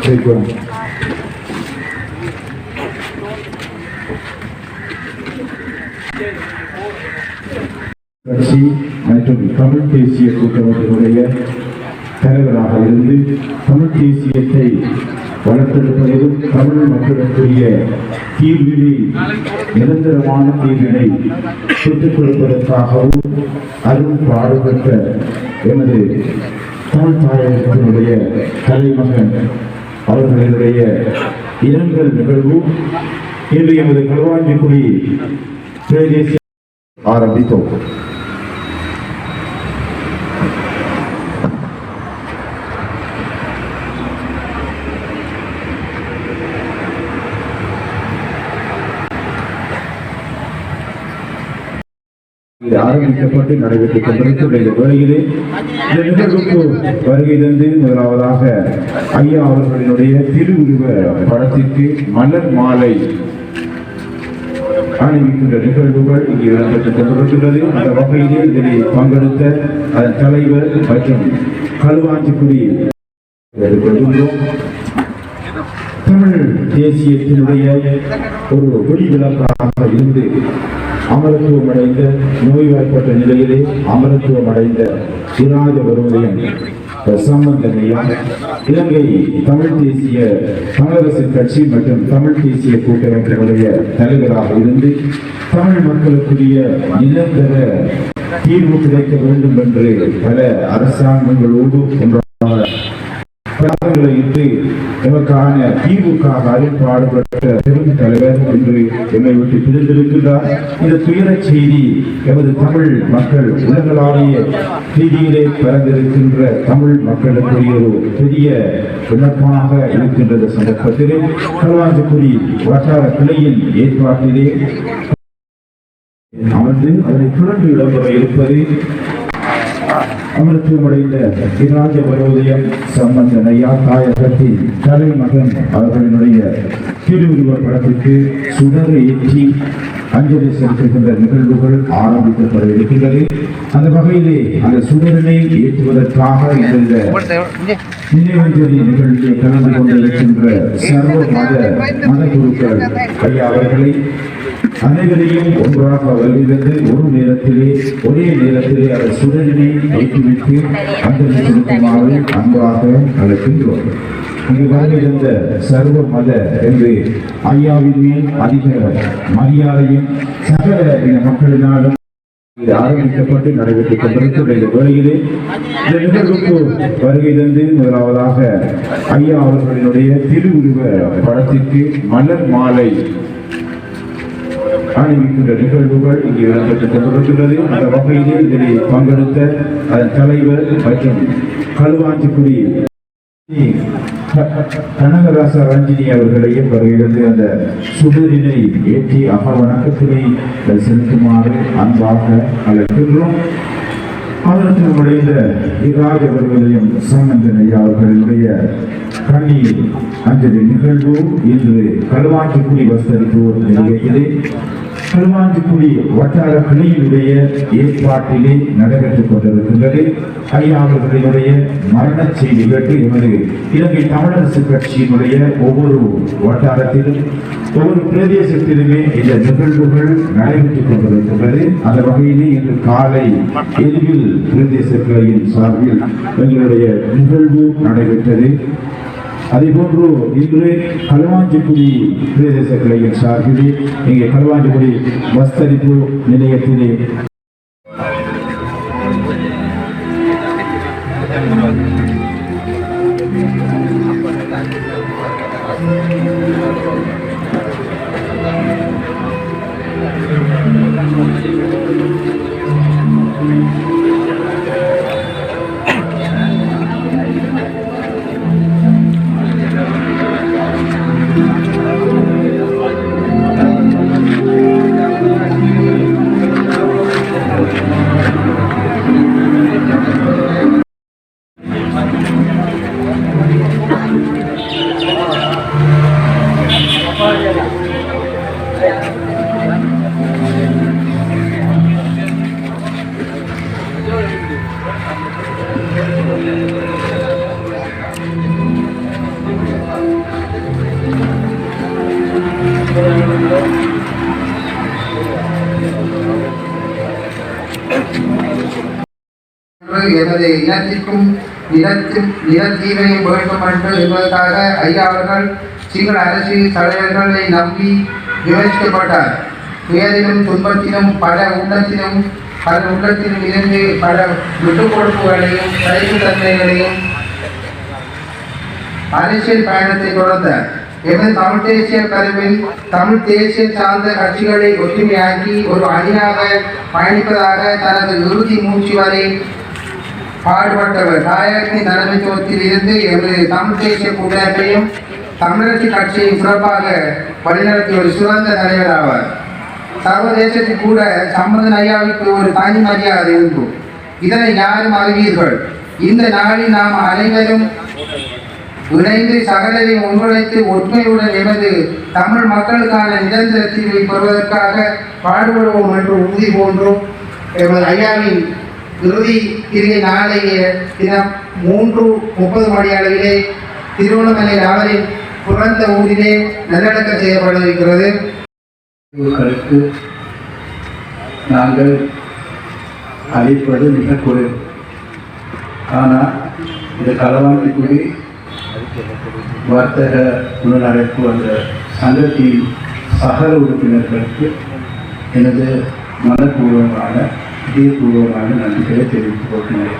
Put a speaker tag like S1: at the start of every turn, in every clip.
S1: செய்வோம். கட்சி மற்றும் தமிழ் தேசிய கூட்டமைப்பினுடைய தலைவராக இருந்து தமிழ் தேசியத்தை வளர்த்தெடுப்பதிலும் தமிழ் மக்களுக்குரிய தீர்வினை நிரந்தரமான தீர்வினை பெற்றுக் கொடுப்பதற்காகவும் அரும் பாடுபட்ட எமது தமிழ் தாயகத்தினுடைய தலைமகன் அவர்களுடைய இரங்கல் நிகழ்வு இன்று எமது களுவாஞ்சிக்குடி பிரதேச ஆரம்பித்தோம். ஆரம்பிக்கப்பட்டு நடைபெற்றுக் கொண்டிருக்கின்ற வேளையிலே இந்த நிகழ்வுக்கு வருகை தந்து முதலாவதாக ஐயா அவர்களுடைய திருவுருவ படத்திற்கு மலர் மாலை அணிவிக்கின்ற நிகழ்வுகள் இங்கே இடம்பெற்றுக் கொண்டிருக்கின்றது. அந்த வகையிலே இதனை பங்கெடுத்த அதன் தலைவர் மற்றும் களுவாஞ்சிக்குடி தமிழ் தேசியத்தினுடைய ஒரு ஒளிவிளக்காக இருந்து அமரத்துவம் அடைந்த நோய்வாய்ப்பட்ட நிலையிலே அமரத்துவம் அடைந்த சிராஜ வருவதையும் சம்பந்தனையும் இலங்கை தமிழ் தேசிய காங்கிரசின் கட்சி மற்றும் தமிழ் தேசிய கூட்டமைப்பினுடைய தலைவராக இருந்து தமிழ் மக்களுக்குரிய நிரந்தர தீர்வு கிடைக்க வேண்டும் என்று பல அரசாங்கங்களோடு இன்று எமக்கான தீர்வுக்காக அரும்பாடுபட்ட பெரும் தலைவர் என்று எம்மை விட்டு பிரிந்திருக்கின்றார். இந்த துயர செய்தி எமது தமிழ் மக்கள் உலகளாவிய ரீதியிலே பறந்திருக்கின்ற தமிழ் மக்களுக்குரிய ஒரு பெரிய விண்ணப்பமாக இருக்கின்றது. சந்தர்ப்பத்திலே களுவாஞ்சிக்குடி வட்டார கிளையின் ஏற்பாட்டிலே அமர்ந்து அதனை தொடர்ந்து இடம்பெற இருப்பது அமரத்துவமடைந்த சிராஜ வருவதையும் சம்பந்தனையா தாயகத்தின் தலைமகன் அவர்களுடைய திருவுருவ படத்திற்கு சுடர் ஏற்றி அஞ்சலி செலுத்துகின்ற நிகழ்வுகள் ஆரம்பிக்கப்பட இருக்கின்றது. அந்த வகையிலே அந்த சுடரினை ஏற்றுவதற்காக இந்த நினைவஞ்சலி நிகழ்ச்சியை கலந்து கொண்டிருக்கின்ற சர்வ மத குருக்கள் ஐயா அவர்களை அனைவரையும் ஒன்றாக வருகிறது. ஒரே நேரத்திலே அந்த சுடரினை ஏற்றிவிட்டு அஞ்சலி செலுத்துமாறு அன்பாக அழைக்கின்றோம். இங்கு வருகின்ற சர்வ மத என்று ஐயாவின் மேல் அதிக மரியாதையும் சகல இந்த மக்களினாலும் இது ஆரம்பிக்கப்பட்டு நடைபெற்றுக் கொண்டிருக்கின்ற இந்த வேளையிலே இந்த நிகழ்வுக்கு வருகை தந்து முதலாவதாக ஐயா அவர்களுடைய திருவுருவ படத்திற்கு மலர் மாலை அணிவிக்கின்ற நிகழ்வுகள் இங்கே இடம்பெற்றுக் கொண்டிருக்கின்றது. அந்த வகையிலே இதனை பங்கெடுத்த அதன் தலைவர் மற்றும் களுவாஞ்சிக்குடி கனகராசா ரஞ்சினி அவர்களையும் வருகிறது அந்த சுடரினை ஏற்றி அகவணக்கத்தினை செலுத்துமாறு அன்பாக அழைக்கின்றோம். அதற்கு அடைந்த இராஜ வருவதையும் சம்பந்தனையா அவர்களுடைய கண்ணீர் அஞ்சலி நிகழ்வு இன்று களுவாஞ்சிக்குடி வஸ்தரிப்பு நிலையத்திலே களுவாஞ்சிக்குடி வட்டார கிளையினுடைய ஏற்பாட்டிலே நடைபெற்றுக் கொண்டிருக்கின்றது. ஐயா அவர்களுடைய மரண செய்தி கேட்டு எமது இலங்கை தமிழரசு கட்சியினுடைய ஒவ்வொரு வட்டாரத்திலும் ஒவ்வொரு பிரதேசத்திலுமே இந்த நிகழ்வுகள் நடைபெற்றுக் கொண்டிருக்கின்றது. அந்த வகையிலே இன்று காலை எரிவில் பிரதேச கிளையின் சார்பில் எங்களுடைய நிகழ்வு நடைபெற்றது. அதேபோன்று இன்று களுவாஞ்சிக்குடி பிரதேச கிளையின் சார்பிலே இங்கே களுவாஞ்சிக்குடி வஸ்தரிப்பு நிலையத்திலே
S2: ஒன்று எமது இனத்திற்கும் நிலத்தீவையும் வேண்டும் என்று என்பதற்காக ஐயா அவர்கள் சிங்கள அரசியல் தலைவர்களை நம்பி விமர்சிக்கப்பட்டார். துயரிலும் துன்பத்திலும் பல உள்ளத்திலும் இருந்து பல விட்டுக் கொடுப்புகளையும் சைவத்தன்மைகளையும் அரசியல் பயணத்தை தொடர்ந்தார். எமது தமிழ் தேசிய கருவில் தமிழ் தேசிய சார்ந்த கட்சிகளை ஒற்றுமையாக்கி ஒரு அணியாக பயணிப்பதாக தனது இறுதி மூச்சு வரை பாடுபட்டவர். நாயகத்தின் தலைமைத்துவத்தில் இருந்து எமது தமிழ் தேசிய கூட்டமைப்பையும் தமிழரசு கட்சியையும் சிறப்பாக வழிநடத்திய ஒரு சிறந்த தலைவர் ஆவார். சர்வதேசத்தில் கூட சம்பந்தன் ஐயாவுக்கு ஒரு தனி மரியாதை உண்டு. இதனை யாரும் அறிவீர்கள். இந்த நாளில் நாம் அனைவரும் இணைந்து சகலரையும் ஒன்றிணைத்து ஒற்றுமையுடன் எமது தமிழ் மக்களுக்கான நிரந்தர தீர்வை பெறுவதற்காக பாடுபடுவோம் என்று உறுதி போன்றோம். எமது ஐயாவின் இறுதி கிரியை நாளைய தினம் 3:30 மணி அளவிலே திருவண்ணாமலையில் அவரின் பிறந்த ஊரிலே நல்லடக்கம் செய்யப்பட இருக்கிறது.
S1: நாங்கள் அழைப்பது மிக குறைவு. ஆனால் இந்த களவாண்டிக்குடி வர்த்தக புலனடைப்பு அந்த சங்கத்தின் சகல உறுப்பினர்களுக்கு எனது மனப்பூர்வமான இதயபூர்வமான நன்றிகளை தெரிவித்துக் கொள்கிறேன்.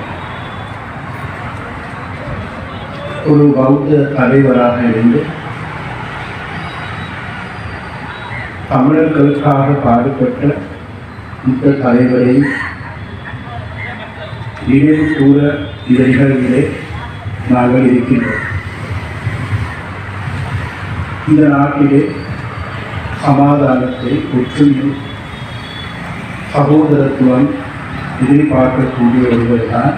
S1: ஒரு பௌத்த தலைவராக இருந்து தமிழர்களுக்காக பாடுபட்ட இந்த தலைவரை நினைவு கூற இந்த நிகழ்விலே நாங்கள் இருக்கின்றோம். இந்த நாட்டிலே சமாதானத்தை, ஒற்றுமை, சகோதரத்துவம் எதிர்பார்க்கக்கூடிய ஒருவர் தான்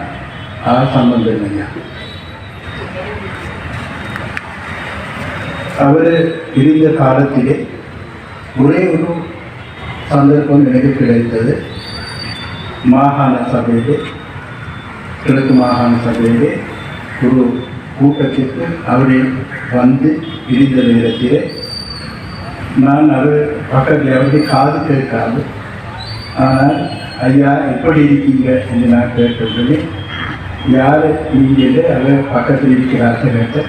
S1: சம்பந்தன் ஐயா. அவர் இருந்த காலத்திலே ஒரே ஒரு சந்தர்ப்பம் எனக்கு கிடைத்தது. மாகாண சபையிலே, கிழக்கு மாகாண சபையிலே ஒரு கூட்டத்திற்கு அவரை வந்து இருந்த நேரத்திலே நான் அவர் பக்கத்தில் அவருடைய காது கேட்காது. ஆனால் ஐயா எப்படி இருக்கீங்க என்று நான் கேட்டபோது யார் நீங்கள் அவர் பக்கத்தில் இருக்கிறார்கள் கேட்ட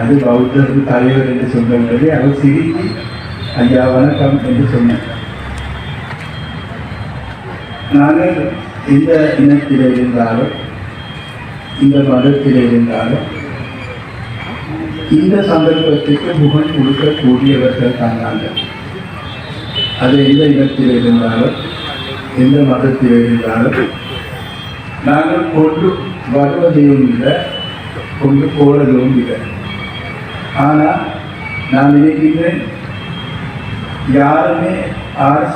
S1: அது பௌத்தருக்கு தலைவர் என்று சொன்னபோது அவர் சிரித்து ஐயா வணக்கம் என்று சொன்னார். நாங்கள் இந்த இனத்தில் இருந்தாலும் இந்த மதத்தில் இருந்தாலும் இந்த சந்தர்ப்பத்திற்கு முகம் கொடுக்கக்கூடியவர்கள் தாங்க. அது எந்த இடத்தில் இருந்தாலும் எந்த மதத்தில் இருந்தாலும் நாங்கள் கொண்டு வருவதையும் இல்லை, கொண்டு போவதும் இல்லை. ஆனால் நான் நினைக்கிறேன் யாருமே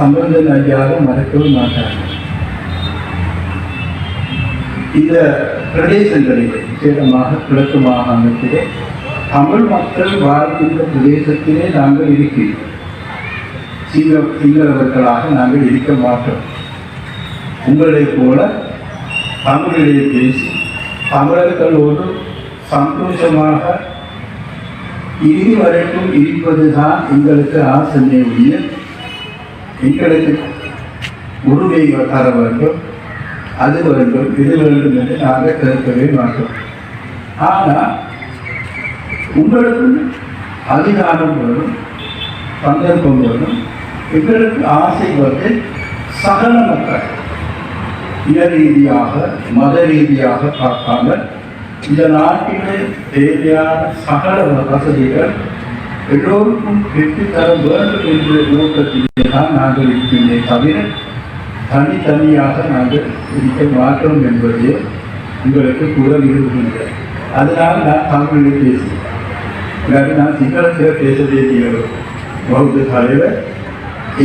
S1: சம்பந்தன் ஐயாவும் மறக்கவும் மாட்டாங்க. இந்த பிரதேசங்களிலே விசேடமாக கிழக்கு மாகாணத்திலே தமிழ் மக்கள் வாழ்கின்ற பிரதேசத்திலே நாங்கள் இருக்கிறோம். சிங்களவர்களாக நாங்கள் இருக்க மாட்டோம். உங்களைப் போல தமிழிலே பேசி தமிழர்களோடு சந்தோஷமாக இறுதி வரைக்கும் இருப்பதுதான் எங்களுக்கு ஆசையே உரிய. எங்களுக்கு உரிமை தர வேண்டும், அது வேண்டும், இது வேண்டும் என்று நாங்கள் கேட்கவே மாட்டோம். ஆனால் உங்களுக்கு அதிகாரம் வரும், சந்தர்ப்பம் வரும். எங்களுக்கு ஆசை வந்து சகல மக்கள் இன ரீதியாக மத ரீதியாக பார்க்காமல் இந்த நாட்டிலே தேவையான சகல வசதிகள் எல்லோருக்கும் பெற்றுத்தர வேண்டும் என்ற நோக்கத்திலே தான் நாங்கள் இருக்கின்றே தவிர தனித்தனியாக நாங்கள் இருக்க மாற்றோம் என்பதே உங்களுக்கு கூற விரும்புகின்றேன். அதனால் நான் தமிழில் பேசுகிறேன். நான் சிங்களத்தில் பேச வேண்டிய பௌத்த தலைவர்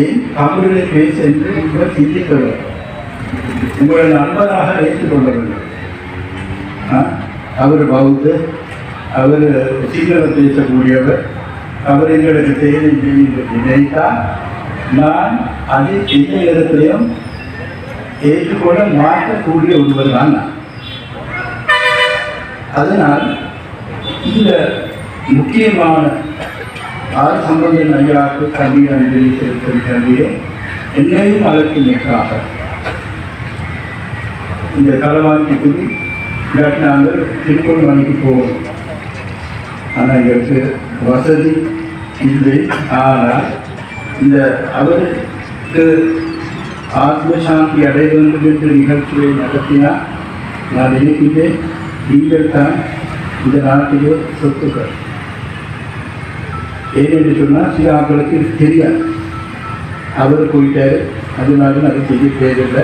S1: ஏன் தமிழில் பேச என்று நீங்கள் சிந்திக்க வேண்டும். உங்களை நண்பராக ஏற்றுக்கொள்ள வேண்டும். அவர் பௌத்த, அவர் சிங்களம் பேசக்கூடியவர், அவர் எங்களுக்கு தேவை நினைத்தால் நான் அது எந்த இடத்திலையும் ஏற்றுக்கொள்ள மாற்றக்கூடிய ஒருவர் தான் நான். அதனால் இந்த முக்கியமான சம்பந்தன் ஐயாவுக்கு கல்வி அஞ்சலி செலுத்தும் கல்வியை என்னையும் அழைக்கும் நிற்காக இந்த களவாஞ்சிக்கு இல்லாட்டி நாங்கள் திருப்பூர் மணிக்கு போவோம். ஆனால் எங்களுக்கு வசதி இல்லை. ஆனால் இந்த அவருக்கு ஆத்மசாந்தி அடைய வேண்டும் என்று நிகழ்ச்சியை நடத்தினால் நான் நினைக்கின்றேன், நீங்கள் தான் இந்த நாட்டிலே சொத்துக்கள். ஏனென்று சொன்னால் சில ஆட்களுக்கு தெரியாது. அவர் போயிட்டார், அதனால அது செய்ய தேவையில்லை,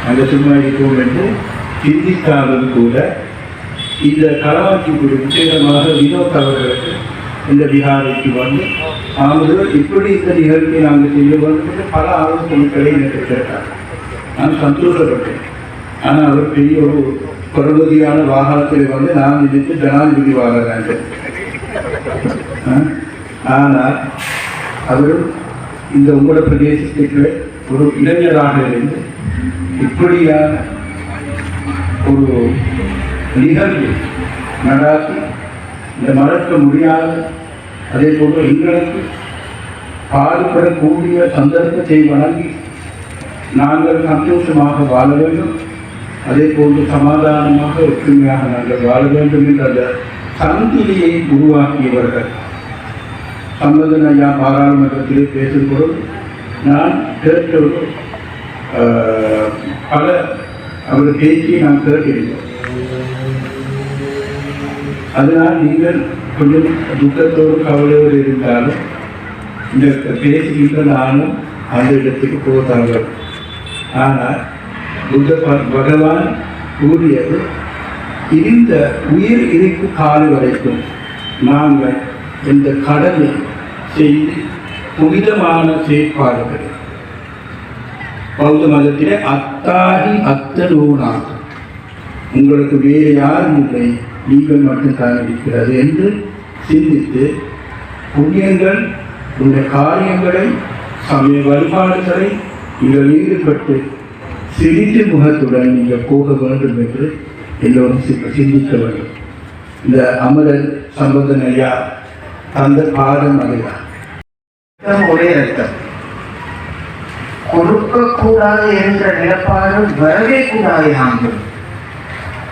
S1: அங்கே சும்மா இருக்கோம் என்று சிந்திக்காமல் கூட இந்த களவாட்சி குழு விசேஷமாக வினோத் அவர்களுக்கு இந்த விஹாரைக்கு வந்து அவர்கள் இப்படி இந்த நிகழ்ச்சியை நாங்கள் செய்ய வேண்டும் என்று பல ஆலோசனைகளை எனக்கு கேட்டார். நான் சந்தோஷப்பட்டேன். ஆனால் அவர் பெரிய ஒரு பருவதியான வாகனத்தில் வந்து நான் நினைத்து ஜனாதிபதி வாகனம். ஆனால் அவரும் இந்த உங்களோட பிரதேசத்துக்கு ஒரு இளைஞராக இருந்து இப்படியான ஒரு நிகழ்வு நடாத்தி இந்த மறக்க முடியாத, அதே போன்று எங்களுக்கு பாடுபடக்கூடிய சந்தர்ப்பத்தை வழங்கி நாங்கள் சந்தோஷமாக வாழ வேண்டும், அதே போன்று சமாதானமாக ஒற்றுமையாக நாங்கள் வாழ வேண்டும் என்ற அந்த சந்திலியை உருவாக்கியவர்கள். சம்பந்தன் ஐயா பாராளுமன்றத்திலே பேசும்போது நான் கேட்ட பல அவர் பேச்சு நான் கேட்டிருந்தோம். அதனால் நீங்கள் கொஞ்சம் துக்கத்தோடு கவலையோடு இருந்தாலும் இந்த பேசுகின்ற நானும் அந்த இடத்துக்கு போதாங்க. ஆனால் பகவான் கூறியது, இந்த உயிர் இருக்கு கால வரைக்கும் நாங்கள் இந்த கடமை செய்து புனிதமான செயற்பாடுகள். பௌத்த மதத்திலே அத்தாகி அத்தனூனா, உங்களுக்கு வேறு யாரும் இல்லை, நீங்கள் மட்டும்தான் இருக்கிறது என்று சிந்தித்து புண்ணியங்கள் இந்த காரியங்களை சமய வழிபாடுகளை நீங்கள் ஈடுபட்டு சிரித்து முகத்துடன் நீங்கள் போக வேண்டும் என்று எல்லோரும் சிந்திக்க வேண்டும். இந்த அமரர் சம்பந்தன் ஐயா அந்த பாடம் அதுதான்.
S2: ஒரே ரத்தம் கொடுக்கக்கூடாது என்ற நிலப்பாடு வரவே கூடாது. நாங்கள்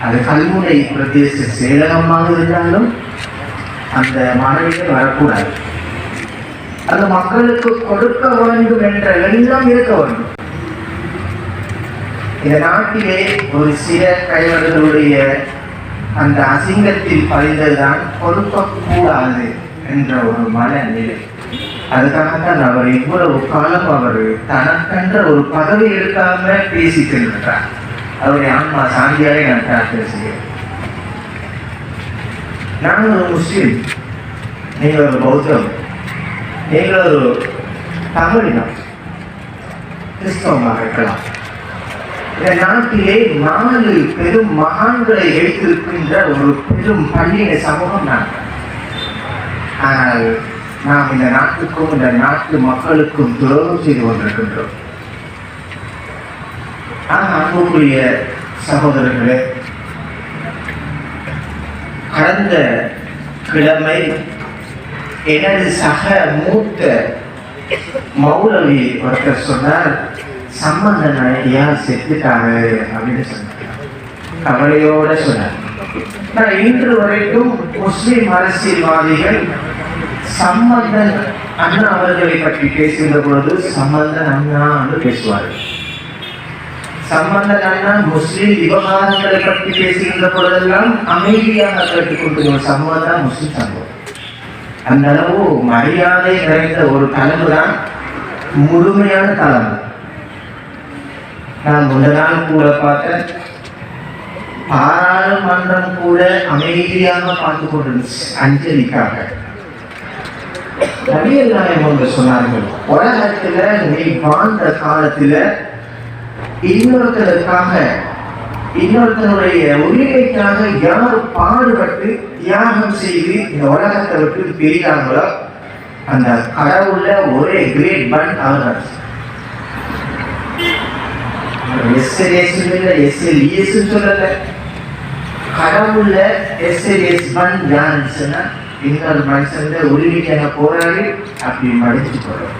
S2: அது கல்முனை பிரதேச செயலகமாக இருந்தாலும் அந்த மனநிலை வரக்கூடாது. அது மக்களுக்கு கொடுக்க வேண்டும் என்ற எண்ணம் இருக்க வேண்டும். இந்த நாட்டிலே ஒரு சில கைவர்களுடைய அந்த அசிங்கத்தில் பதிந்ததுதான் கொடுக்கக்கூடாது என்ற ஒரு மனநிலை. அதுக்காகத்தான் அவர் இவ்வளவு காலம் அவர் தனக்கென்ற ஒரு பதவி எடுக்காம பேசிக்கின்றார். அவருடைய ஆன்மா சாந்தியாக நான் பிரார்த்தனை செய்கிறேன். நான் ஒரு முஸ்லீம், நீங்கள் ஒரு பௌத்தம், நீங்கள் ஒரு தமிழினம், கிறிஸ்தவமாக இருக்கலாம். இந்த நாட்டிலே 4 பெரும் மகான்களை வைத்திருக்கின்ற ஒரு பெரும் பள்ளியின சமூகம் நான். ஆனால் நாம் இந்த நாட்டுக்கும் இந்த நாட்டு மக்களுக்கும் துரோகம் செய்து கொண்டிருக்கின்றோம். அன்புக்குரிய சகோதரர்களே, கடந்த கிழமை எனது சக மூத்த மௌலவி ஒருத்தர் சொன்னார், சம்பந்தன் ஐயா செத்துட்டாங்க அப்படின்னு சொன்னார். கவலையோட சொன்னார். இன்று வரைக்கும் முஸ்லிம் அரசியல்வாதிகள் சம்பந்தன் அண்ணா அவர்களை பற்றி பேசுகின்ற பொழுது சம்பந்தன் அண்ணா என்று பேசுவார்கள். சம்பந்தன் அண்ணா முஸ்லிம் விவகாரங்களை பற்றி பேசுகின்ற பொழுதெல்லாம் அமைதியாக கேட்டுக்கொண்டு சம்பவம் முஸ்லிம் சம்பவம். அந்த அளவு மரியாதை நிறைந்த ஒரு தலைமை தான் முழுமையான தலைமை. நான் முந்த நாள் கூட பார்த்தேன், பாராளுமன்றம் கூட அமைதியாக பார்த்து கொண்டிருந்துச்சு அஞ்சலிக்காக. நபிகள் நாயகம் சொன்னார்கள், உலகத்துல நீ வாழ்ந்த காலத்துல இன்னொருத்தருக்காக இன்னொருத்தனுடைய உரிமைக்காக யார் பாடுபட்டு தியாகம் செய்து இந்த உலகத்தை விட்டு பெரியாங்களோ அந்த கடவுள்ல ஒரே கிரேட் பன் அவர். எஸ்எல்இஎஸ் சொல்லல, கடவுள்ல எஸ்எல்எஸ் பன் யாருன்னு சொன்னா இன்னொரு மனுஷன் உரிமைக்காக போராடி அப்படி மடிச்சு போறார்.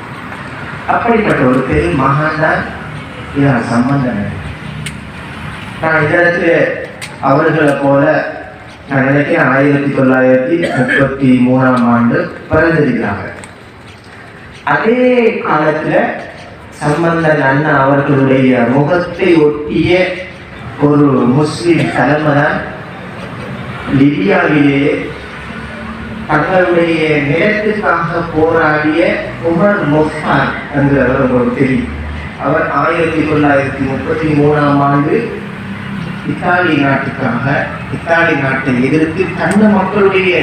S2: அப்படிப்பட்ட ஒரு பெரும் மகான் தான் சம்பந்தன்.
S3: நான் இந்த இடத்துல அவர்களை போல நான் நினைக்கிறேன் 1933ஆம் ஆண்டு பிறந்திருக்கிறாங்க. அதே காலத்துல சம்பந்தன் அண்ணா அவர்களுடைய முகத்தை ஒட்டிய ஒரு முஸ்லிம் தலைமை தான் லிபியாவிலேயே தங்களுடைய நிலத்துக்காக போராடிய உமர் முஃப்தார் என்று அவர்களுக்கு தெரியும். அவர் 1933ஆம் ஆண்டு இத்தாலி நாட்டை எதிர்த்து தந்த மக்களுடைய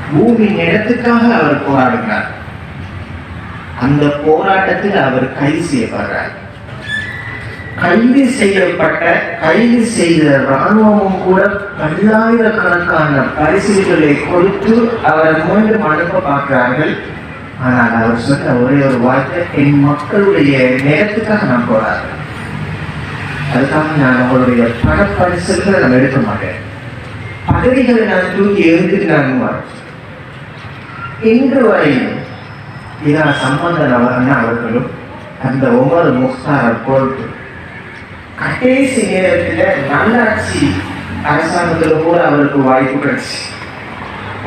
S3: பூமி நிலத்துக்காக அவர் போராடினார். அந்த போராட்டத்தில் அவர் கைது செய்யப்படுறார். கைது செய்த இராணுவமும் கூட பல்லாயிரக்கணக்கான பரிசுகளை கொடுத்து அவர் மீண்டும் அனுப்ப பார்க்கிறார்கள். ஆனால் அவர் சொன்ன ஒரே ஒரு வார்த்தை, என் மக்களுடைய நேரத்துக்காக நான் போராடுறேன், அதுக்காக நான் அவங்களுடைய பணப்பரிசுகளை நான் எடுக்க மாட்டேன், பதவிகளை நான் தூக்கி எரிந்துட்டு நான் இன்று வரையும் இதா சம்பந்தன் அவர்களும் அந்த உமர் முஃப்தாரை போட்டு கடைசி நேரத்தில் நல்லாட்சி அரசாங்கத்தில் கூட அவருக்கு வாய்ப்பு கிடைச்சி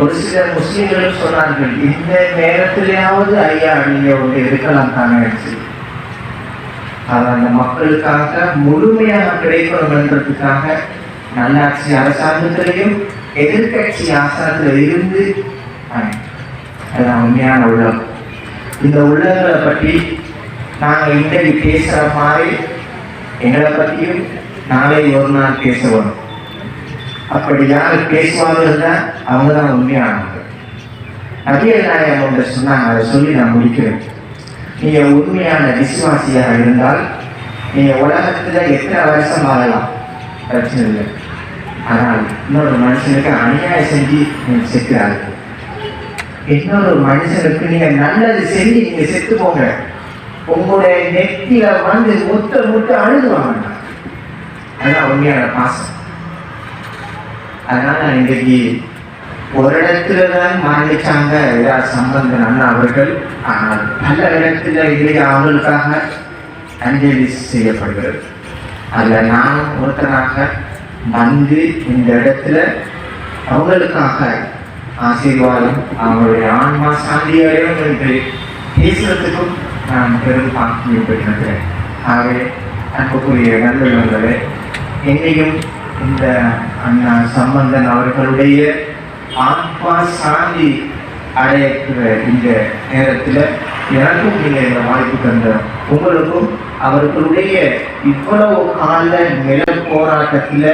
S3: ஒரு சில முஸ்லீம்களும் சொன்னார்கள், இந்த நேரத்திலேயாவது ஐயா நீங்க ஒன்று இருக்கலாம் தானே. அது அந்த மக்களுக்காக முழுமையாக கிடைக்கணும் என்றதுக்காக நல்லாட்சி அரசாங்கத்திலையும் எதிர்கட்சி அரசாங்கத்தில் இருந்து அதான் உண்மையான உள்ளம். இந்த உள்ளங்களை பற்றி நாங்கள் இன்றைக்கு பேசுகிற மாதிரி எங்களை பற்றியும் நாளை ஒரு நாள் பேச வரும். அப்படி யார் பேசுவார்கள் தான் அவங்க தான் உண்மையானவங்க. நபிகள் நாயகம் ஒன்று சொன்னாங்க, அதை சொல்லி நான் முடிக்கிறேன். நீங்கள் உண்மையான விசுவாசியாக இருந்தால் நீங்கள் உலகத்தில் எத்தனை வருஷம் ஆகலாம், பிரச்சனை இல்லை. ஆனால் இன்னொரு மனுஷனுக்கு அநியாயம் செஞ்சு நீங்கள் செத்துறாங்க. இன்னொரு மனுஷனுக்கு நீங்கள் நல்லது செஞ்சு நீங்கள் செத்து போங்க, உங்களுடைய நெத்தியில வந்து முத்த அழுதுவாங்க. அதுதான் உண்மையான பாசம். அதனால இன்றைக்கு ஒரு இடத்துல தான் மரணிச்சாங்க சம்பந்தன் அண்ணா அவர்கள். ஆனால் பல இடத்துல இன்றைக்கு அவர்களுக்காக அஞ்சலி செய்யப்படுகிறது. அதில் நான் ஒருத்தராக வந்து இந்த இடத்துல அவங்களுக்காக ஆசீர்வாதம், அவங்களுடைய ஆன்மா சாந்தியடையும் என்று பேசுறதுக்கும் நான் பெரும் பாக்கியம் பெற்றிருக்கிறேன். ஆகவே அன்புக்குரிய நல்லவர்களே, என்னையும் இந்த அண்ணா சம்பந்தன் அவர்களுடைய ஆத்மா சாந்தி அடையிற இந்த நேரத்தில் எனக்கும் நீங்கள் இந்த வாய்ப்பு தந்த உங்களுக்கும் அவர்களுடைய இவ்வளவு கால நில போராட்டத்தில்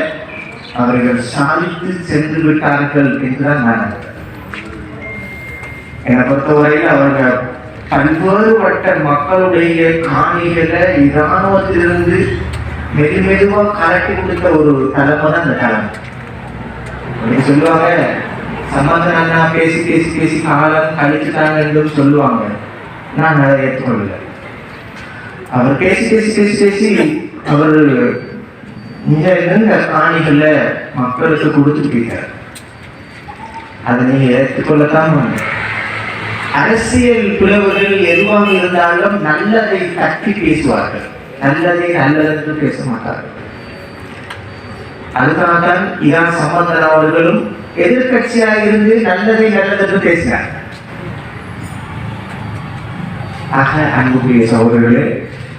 S3: அவர்கள் சாதித்து சென்று விட்டார்கள் என்றுதான் நான் நினைக்கிறேன். என்னை பொறுத்தவரையில் அவர்கள் பல்வேறுபட்ட மக்களுடைய காணிகளை இராணுவத்திலிருந்து மெதுவாக கலட்டி கொடுத்த ஒரு தலைமை தான் அந்த தலைமை. அப்படின்னு சொல்லுவாங்க, சம்பந்தன் அண்ணா பேசி காலம் கழிச்சுட்டாங்க என்று சொல்லுவாங்க. நான் அதை ஏற்றுக்கொள்ளல. அவர் பேசி அவர் இங்க இருந்த காணிகளை மக்களுக்கு கொடுத்துருக்கீங்க. அதை நீங்க ஏற்றுக்கொள்ளத்தான். அரசியல் பிளவுகள் எதுவாக இருந்தாலும் நல்லதை தட்டி பேசுவார்கள், நல்லதென்று பேச மாட்டார்கள். அதுக்காகத்தான் இதான் சம்பந்தன் அவர்களும் எதிர்கட்சியாக இருந்து நல்லதென்று பேசினார். ஆக அன்புக்குரிய சகோதரர்களே,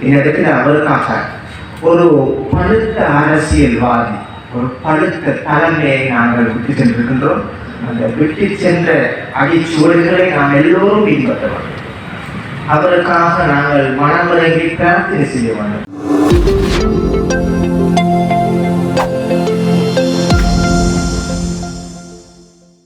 S3: இந்த இடத்துல அவருக்காக ஒரு பழுத்த அரசியல்வாதி, ஒரு பழுத்த தலைமையை நாங்கள் விட்டு சென்றிருக்கின்றோம். அந்த விட்டு சென்ற அடிச்சுவடுகளை நாம் எல்லோரும் பின்பற்றோம். அவருக்காக நாங்கள் மனமுறையை பிரார்த்தனை செய்ய வேண்டும்.